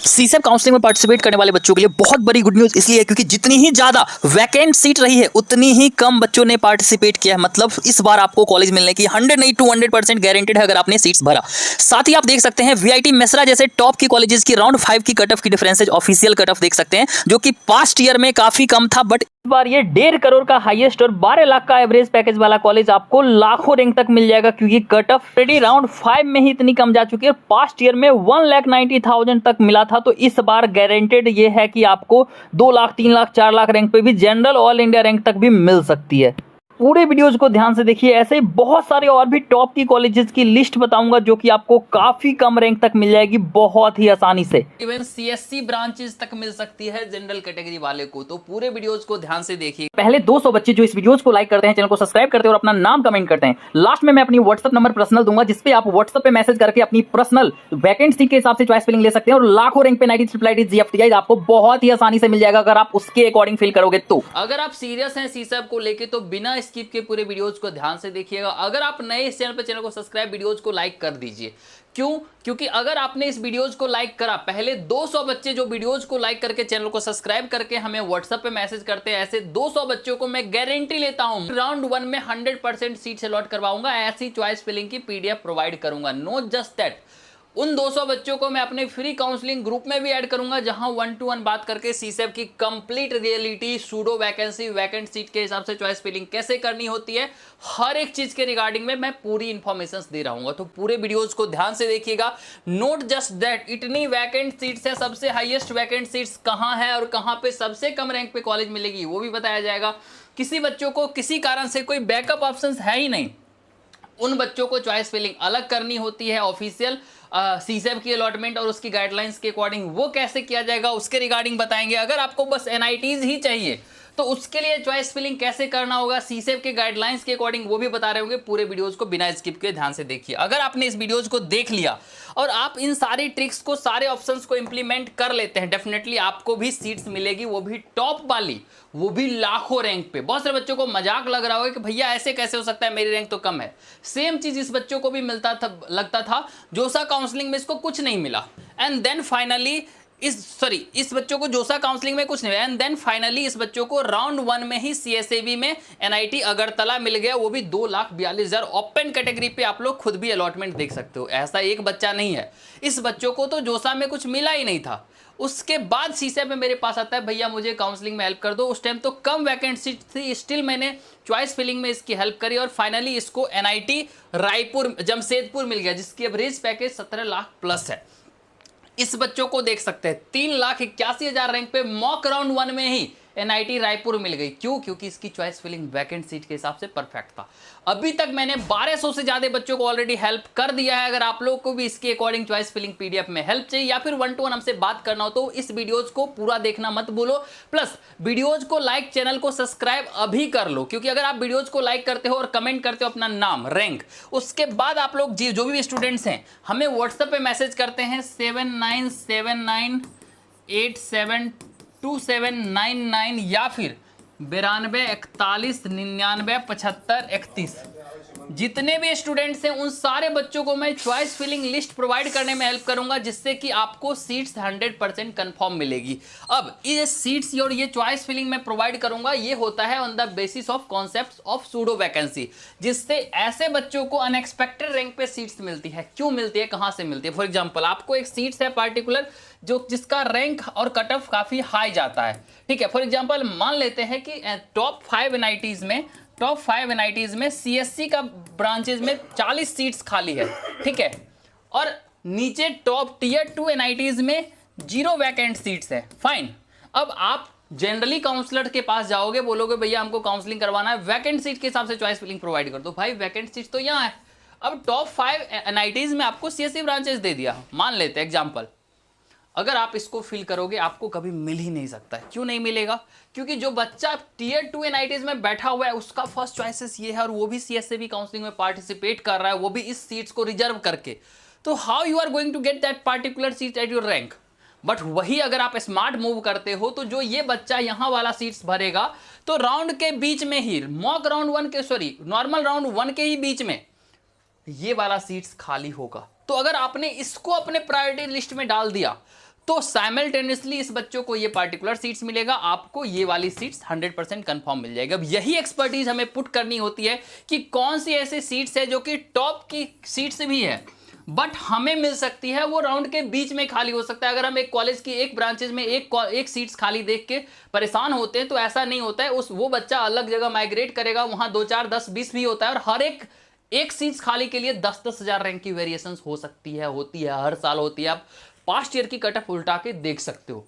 सीसेप counselling में participate करने वाले बच्चों के लिए बहुत बड़ी गुड न्यूज़ इसलिए है क्योंकि जितनी ही ज़्यादा वैकेंट सीट रही है उतनी ही कम बच्चों ने पार्टिसिपेट किया है। मतलब इस बार आपको कॉलेज मिलने की 100 नहीं 200% गारंटेड है अगर आपने सीट्स भरा। साथ ही आप देख सकते हैं वीआईटी मेसरा जैसे टॉप की कॉलेजेस की राउंड 5 की कट ऑफ की डिफरेंसेज ऑफिशियल कट ऑफ देख सकते हैं जो कि पास्ट ईयर में काफी कम था, बट इस बार ये 1.5 करोड़ का हाईएस्ट और 12 लाख का एवरेज पैकेज वाला कॉलेज आपको लाखों रैंक तक मिल जाएगा क्योंकि कट ऑफ ऑलरेडी राउंड 5 में ही इतनी कम जा चुकी है। पास्ट ईयर में 1,90,000 तक मिला था, तो इस बार गारंटेड ये है कि आपको 2 लाख 3 लाख 4 लाख रैंक पे भी जनरल ऑल इंडिया रैंक तक भी मिल सकती है। पूरे वीडियोज को ध्यान से देखिए, ऐसे ही बहुत सारे और भी टॉप की कॉलेजेस की लिस्ट बताऊंगा जो कि आपको काफी कम रैंक तक मिल जाएगी बहुत ही आसानी से। इवन सीएससी ब्रांचेस तक मिल सकती है जनरल कैटेगरी वाले को, तो पूरे वीडियोज को ध्यान से देखिए। पहले 200 बच्चे जो इस वीडियोज को लाइक करते हैं, चैनल को सब्सक्राइब करते हैं और अपना नाम कमेंट करते हैं, लास्ट में मैं अपनी व्हाट्सएप नंबर पर्सनल दूंगा जिसपे आप व्हाट्सएप पे मैसेज करके अपनी पर्सनल वैकेंट सीट के हिसाब से चॉइस फिलिंग ले सकते हैं और लाखों रैंक पे 90 जीएफटीआई आपको बहुत ही आसानी से मिल जाएगा अगर आप उसके अकॉर्डिंग फिल करोगे तो। अगर आप सीरियस हैं सीसेप को लेके तो बिना स्किप के पूरे वीडियोज को ध्यान से देखिएगा। अगर आप नए इस चैनल पर, चैनल को सब्सक्राइब, वीडियोज को लाइक कर दीजिए। क्यों? क्योंकि अगर आपने इस वीडियोज को लाइक करा, पहले 200 बच्चे जो वीडियोज को लाइक करके चैनल को सब्सक्राइब करके हमें व्हाट्सएप पे मैसेज करते हैं, ऐसे 200 बच्चों को मैं गारंटी लेता हूं राउंड 1 में 100% सीट अलॉट करवाऊंगा, ऐसी चॉइस फिलिंग की पीडीएफ प्रोवाइड करूंगा। नॉट जस्ट दैट, उन 200 बच्चों को मैं अपने फ्री काउंसलिंग ग्रुप में भी ऐड करूंगा जहां 1-to-1 बात करके सीसेप की complete reality, pseudo vacancy, vacant seat के हिसाब से चॉइस फिलिंग कैसे करनी होती है, हर एक चीज के रिगार्डिंग में मैं पूरी इंफॉर्मेशन दे रहा हूं। तो पूरे वीडियोस को ध्यान से देखिएगा। नोट जस्ट दैट, इतनी वैकेंट सीट्स है, सबसे हाईएस्ट वैकेंट सीट्स कहां है और कहां पे सबसे कम रैंक पे कॉलेज मिलेगी वो भी बताया जाएगा। किसी बच्चों को किसी कारण से कोई बैकअप ऑप्शन है ही नहीं, उन बच्चों को चॉइस फिलिंग अलग करनी होती है। ऑफिशियल सीसेप की अलॉटमेंट और उसकी गाइडलाइंस के अकॉर्डिंग वो कैसे किया जाएगा उसके रिगार्डिंग बताएंगे। अगर आपको बस एनआईटीज ही चाहिए तो उसके लिए चॉइस फिलिंग कैसे करना होगा सीसेप के गाइडलाइंस के अकॉर्डिंग वो भी बता रहे होंगे। पूरे वीडियोस को बिना स्किप के ध्यान से देखिए। अगर आपने इस वीडियोस को देख लिया और आप इन सारी ट्रिक्स को, सारे ऑप्शंस को इंप्लीमेंट कर लेते हैं, डेफिनेटली आपको भी सीट्स मिलेगी, वो भी टॉप वाली, वो भी लाखों रैंक पे। बहुत सारे बच्चों को मजाक लग रहा होगा कि भैया ऐसे कैसे हो सकता है, मेरी रैंक तो कम है। सेम चीज इस बच्चों को भी मिलता था, लगता था जोसा काउंसलिंग में इसको कुछ नहीं मिला, एंड देन फाइनली इस बच्चों को जोसा काउंसलिंग में कुछ नहीं मिला, एंड देन फाइनली इस बच्चों को राउंड 1 में ही सीएसएबी में एनआईटी अगरतला मिल गया, वो भी 2,42,000 ओपन कैटेगरी पे। आप लोग खुद भी अलॉटमेंट देख सकते हो, ऐसा एक बच्चा नहीं है। इस बच्चों को तो जोसा में कुछ मिला ही नहीं था, उसके बाद सीसेप में मेरे पास आता है भैया मुझे काउंसलिंग में हेल्प कर दो। उस टाइम तो कम वैकेंट सीट थी, स्टिल मैंने चॉइस फिलिंग में इसकी हेल्प करी और फाइनली इसको एनआईटी रायपुर जमशेदपुर मिल गया जिसकी एवरेज पैकेज 17 लाख प्लस है। इस बच्चों को देख सकते हैं 3,81,000 रैंक पे मॉक राउंड 1 में ही एनआईटी रायपुर मिल गई। क्यों? क्योंकि इसकी चॉइस फिलिंग वैकेंट सीट के हिसाब से परफेक्ट था। अभी तक मैंने 1200 से ज्यादा बच्चों को ऑलरेडी हेल्प कर दिया है। अगर आप लोग को भी इसके अकॉर्डिंग चॉइस फिलिंग पीडीएफ में हेल्प चाहिए या फिर 1-to-1 हमसे बात करना हो तो इस वीडियोज को पूरा देखना मत भूलो। प्लस वीडियोज को लाइक, चैनल को सब्सक्राइब अभी कर लो, क्योंकि अगर आप वीडियोज को लाइक करते हो और कमेंट करते हो अपना नाम, रैंक, उसके बाद आप लोग जो भी स्टूडेंट्स हैं हमें व्हाट्सएप पे मैसेज करते हैं 7979872799 या फिर 9241997531। जितने भी स्टूडेंट्स हैं उन सारे बच्चों को मैं चॉइस फिलिंग लिस्ट प्रोवाइड करने में हेल्प करूंगा जिससे कि आपको सीट्स 100% कंफर्म मिलेगी। अब ये सीट्स और ये चॉइस फिलिंग मैं प्रोवाइड करूंगा, ये होता है on the basis of concepts of pseudo vacancy, जिससे ऐसे बच्चों को अनएक्सपेक्टेड रैंक पे सीट्स मिलती है। क्यों मिलती है, कहां से मिलती है? फॉर एग्जाम्पल आपको एक सीट्स है पार्टिकुलर जिसका रैंक और कट ऑफ काफी हाई जाता है, ठीक है। फॉर एग्जाम्पल मान लेते हैं कि टॉप 5 एनआईटीज में सीएससी का ब्रांचेज में 40 सीट्स खाली है, ठीक है, और नीचे टॉप टियर 2 एनआईटीज में 0 वैकेंट सीट्स है। फाइन, अब आप जनरली काउंसलर के पास जाओगे, बोलोगे भैया हमको काउंसलिंग करवाना है, वैकेंट सीट के हिसाब से चॉइस फिलिंग प्रोवाइड कर दो। भाई वैकेंट सीट तो यहाँ है। अब टॉप 5 एनआईटीज में आपको सीएससी ब्रांचेज दे दिया, मान लेते हैं एग्जाम्पल, अगर आप इसको फिल करोगे आपको कभी मिल ही नहीं सकता है। क्यों नहीं मिलेगा? क्योंकि जो बच्चा टियर 2 एनआईटीज में बैठा हुआ है उसका फर्स्ट चॉइसेस ये है और वो भी सीएसएबी काउंसलिंग में पार्टिसिपेट कर रहा है, वो भी इस सीट्स को रिजर्व करके। तो how you are going to get that particular seat at your rank? But वही अगर आप स्मार्ट मूव करते हो तो जो ये बच्चा यहाँ वाला सीट्स भरेगा तो राउंड के बीच में ही, मॉक राउंड 1 के, सॉरी नॉर्मल राउंड 1 के ही बीच में ये वाला सीट्स खाली होगा। तो अगर आपने इसको अपने प्रायोरिटी लिस्ट में डाल दिया तो साइमल्टेनियसली इस बच्चों को ये पार्टिकुलर सीट्स मिलेगा, आपको ये वाली सीट्स 100% कंफर्म मिल जाएगी। अब यही एक्सपर्टीज हमें पुट करनी होती है कि कौन सी ऐसी सीट्स है जो कि टॉप की सीट्स भी है बट हमें मिल सकती है, वो राउंड के बीच में खाली हो सकता है। अगर हम एक कॉलेज की एक ब्रांचेज में एक सीट्स खाली देख के परेशान होते हैं तो ऐसा नहीं होता है, वो बच्चा अलग जगह माइग्रेट करेगा, वहां 2 4 10 20 भी होता है, और हर एक सीट्स खाली के लिए 10-10 हजार रैंक की वेरिएशन हो सकती है, होती है, हर साल होती है। आप पास्ट ईयर की कट ऑफ उल्टा के देख सकते हो।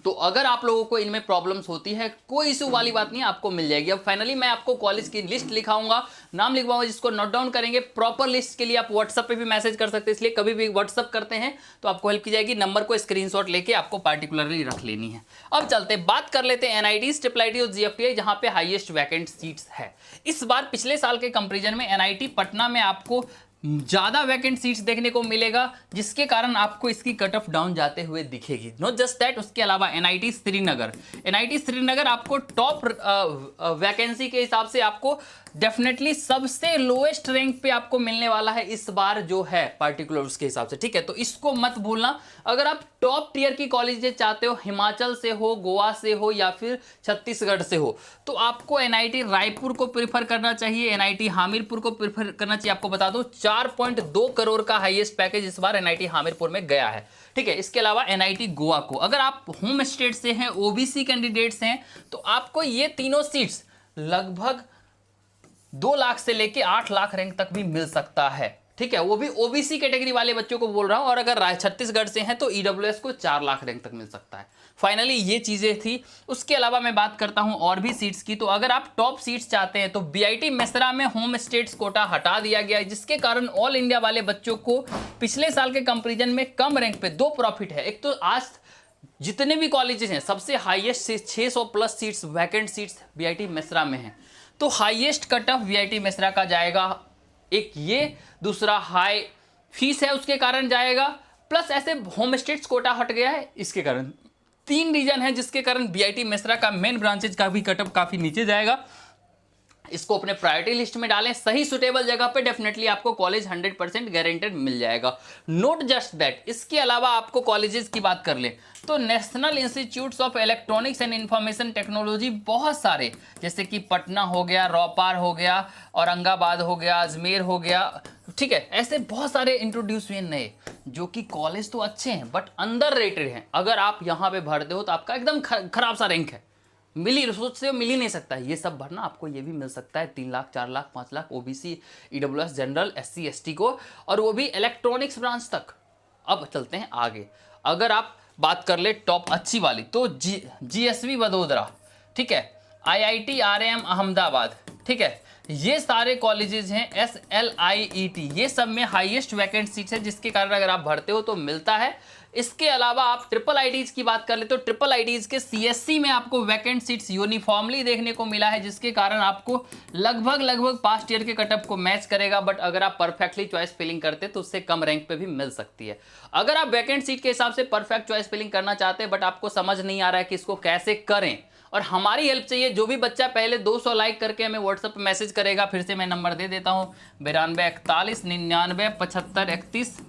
तो अगर आप लोगों को इनमें प्रॉब्लम्स होती है, कोई इशू वाली बात नहीं, आपको मिल जाएगी। अब फाइनली मैं आपको कॉलेज की लिस्ट लिखाऊंगा, नाम लिखवाऊंगा, जिसको नोट डाउन करेंगे। प्रॉपर लिस्ट के लिए आप व्हाट्सएप पे भी मैसेज कर सकते हैं, इसलिए कभी भी व्हाट्सएप करते हैं तो आपको हेल्प की जाएगी। नंबर को स्क्रीनशॉट लेके आपको पार्टिकुलरली रख लेनी है। अब चलते बात कर लेते हैं NIT, ट्रिपल और GFTI, जहां पे हाईएस्ट वैकेंट सीट्स है। इस बार पिछले साल के कंपेरिजन में NIT पटना में आपको ज्यादा वैकेंट सीट्स देखने को मिलेगा, जिसके कारण आपको इसकी कट ऑफ डाउन जाते हुए दिखेगी। नॉट जस्ट दैट, उसके अलावा NIT श्रीनगर आपको टॉप वैकेंसी के हिसाब से आपको डेफिनेटली सबसे लोएस्ट रैंक पे आपको मिलने वाला है इस बार जो है पार्टिकुलर उसके हिसाब से, ठीक है। तो इसको मत भूलना। अगर आप टॉप टियर की कॉलेजेस चाहते हो, हिमाचल से हो, गोवा से हो या फिर छत्तीसगढ़ से हो, तो आपको NIT रायपुर को प्रीफर करना चाहिए, NIT हामिरपुर को प्रीफर करना चाहिए। आपको बता दो 4.2 करोड़ का हाईएस्ट पैकेज इस बार NIT हामिरपुर में गया है, ठीक है। इसके अलावा NIT गोवा को, अगर आप होम स्टेट से हैं, OBC कैंडिडेट्स हैं, तो आपको ये तीनों सीट्स लगभग 2 लाख से लेके 8 लाख रैंक तक भी मिल सकता है, ठीक है। वो भी OBC कैटेगरी वाले बच्चों को बोल रहा हूं, और अगर छत्तीसगढ़ से हैं तो EWS को 4 लाख रैंक तक मिल सकता है। फाइनली ये चीजें थी। उसके अलावा मैं बात करता हूं और भी सीट्स की। तो अगर आप टॉप सीट्स चाहते हैं तो BIT मेसरा में होम स्टेट्स कोटा हटा दिया गया है, जिसके कारण ऑल इंडिया वाले बच्चों को पिछले साल के कंपेरिजन में कम रैंक पे 2 प्रॉफिट है। एक तो आज जितने भी कॉलेजेस हैं सबसे highest 600 plus seats vacant seats BIT Mesra में हैं, तो highest cut off BIT Mesra का जाएगा। एक ये, दूसरा हाई फीस है उसके कारण जाएगा, प्लस ऐसे होम स्टेट्स कोटा हट गया है इसके कारण। 3 रीजन है जिसके कारण BIT मेसरा का मेन ब्रांचेज का भी कट ऑफ काफी नीचे जाएगा। इसको अपने प्रायोरिटी लिस्ट में डालें, सही सुटेबल जगह पे डेफिनेटली आपको कॉलेज 100% गारंटेड मिल जाएगा। नोट जस्ट दैट, इसके अलावा आपको कॉलेजेस की बात कर लें तो national institutes of electronics and information technology बहुत सारे, जैसे कि पटना हो गया, रोपार हो गया, औरंगाबाद हो गया, अजमेर हो गया, ठीक है, ऐसे बहुत सारे इंट्रोड्यूस हुए नए, जो कि कॉलेज तो अच्छे हैं बट अंडर रेटेड हैं। अगर आप यहाँ पे भरते हो तो आपका एकदम खराब सा रैंक है, सोच से मिल ही नहीं सकता है। ये सब भरना आपको ये भी मिल सकता है 3 lakh 4 lakh 5 lakh OBC EWS general SC ST को, और वो भी इलेक्ट्रॉनिक्स ब्रांच तक। अब चलते हैं आगे। अगर आप बात कर ले टॉप अच्छी वाली तो GSV वडोदरा, ठीक है, IIT RM अहमदाबाद, ठीक है, ये सारे कॉलेजेस हैं। SLIET, ये सब में हाईएस्ट वैकेंट सीट्स है, जिसके कारण अगर आप भरते हो तो मिलता है। इसके अलावा आप ट्रिपल ITs की बात कर ले तो ट्रिपल ITs के CSC में आपको वैकेंट सीट्स यूनिफॉर्मली देखने को मिला है, जिसके कारण आपको लगभग पास्ट ईयर के कटअप को मैच करेगा। बट अगर आप परफेक्टली चॉइस फिलिंग करते तो उससे कम रैंक पे भी मिल सकती है। अगर आप वैकेंट सीट के हिसाब से परफेक्ट चॉइस फिलिंग करना चाहते हैं बट आपको समझ नहीं आ रहा है कि इसको कैसे करें और हमारी हेल्प चाहिए, जो भी बच्चा पहले 200 लाइक करके हमें व्हाट्सएप पे मैसेज करेगा, फिर से मैं नंबर दे देता हूँ 92 41 99 75 31,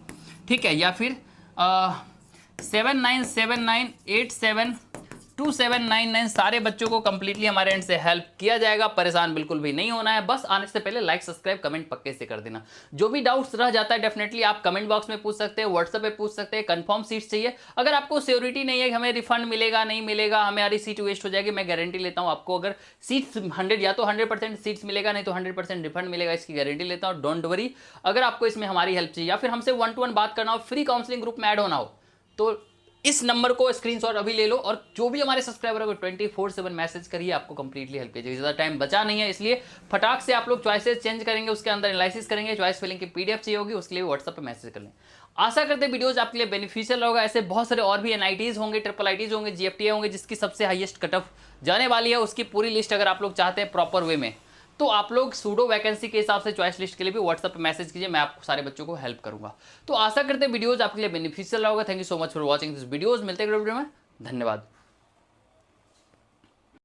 ठीक है, या फिर 7979872799 सारे बच्चों को कंप्लीटली हमारे एंड से हेल्प किया जाएगा। परेशान बिल्कुल भी नहीं होना है, बस आने से पहले लाइक सब्सक्राइब कमेंट पक्के से कर देना। जो भी डाउट्स रह जाता है डेफिनेटली आप कमेंट बॉक्स में पूछ सकते हैं, व्हाट्सएप पे पूछ सकते हैं। कंफर्म सीट्स चाहिए, अगर आपको श्योरिटी नहीं है कि हमें रिफंड मिलेगा नहीं मिलेगा, हमारी सीट वेस्ट हो जाएगी, मैं गारंटी लेता हूँ आपको अगर सीट्स 100 या तो 100% सीट्स मिलेगा, नहीं तो 100% रिफंड मिलेगा, इसकी गारंटी लेता हूँ। Don't worry. अगर आपको इसमें हमारी हेल्प चाहिए या फिर हमसे 1-to-1 बात करना हो, फ्री काउंसलिंग ग्रुप में ऐड होना हो, तो इस नंबर को स्क्रीनशॉट अभी ले लो और जो भी हमारे सब्सक्राइबर है 24/7 मैसेज करिए, आपको कंप्लीटली हेल्प कीजिएगा। ज़्यादा टाइम बचा नहीं है, इसलिए फटाक से आप लोग चॉइसेस चेंज करेंगे, उसके अंदर एनालिसिस करेंगे, चॉइस फिलिंग की PDF चाहिए होगी, उसके लिए व्हाट्सएप पे मैसेज कर लें। आशा करते हैं वीडियोज आपके लिए बेनिफिशियल होगा। ऐसे बहुत सारे और भी NITs होंगे, ट्रिपल ITs होंगे, GFTI होंगे, जिसकी सबसे हाईएस्ट कट ऑफ जाने वाली है, उसकी पूरी लिस्ट अगर आप लोग चाहते हैं प्रॉपर वे में, तो आप लोग सूडो वैकेंसी के हिसाब से चॉइस लिस्ट के लिए भी व्हाट्सएप पे मैसेज कीजिए, मैं आपको सारे बच्चों को हेल्प करूंगा। तो आशा करते हैं वीडियोज आपके लिए बेनिफिशियल होगा। Thank you so much for watching this videos. मिलते हैं वीडियो में, धन्यवाद।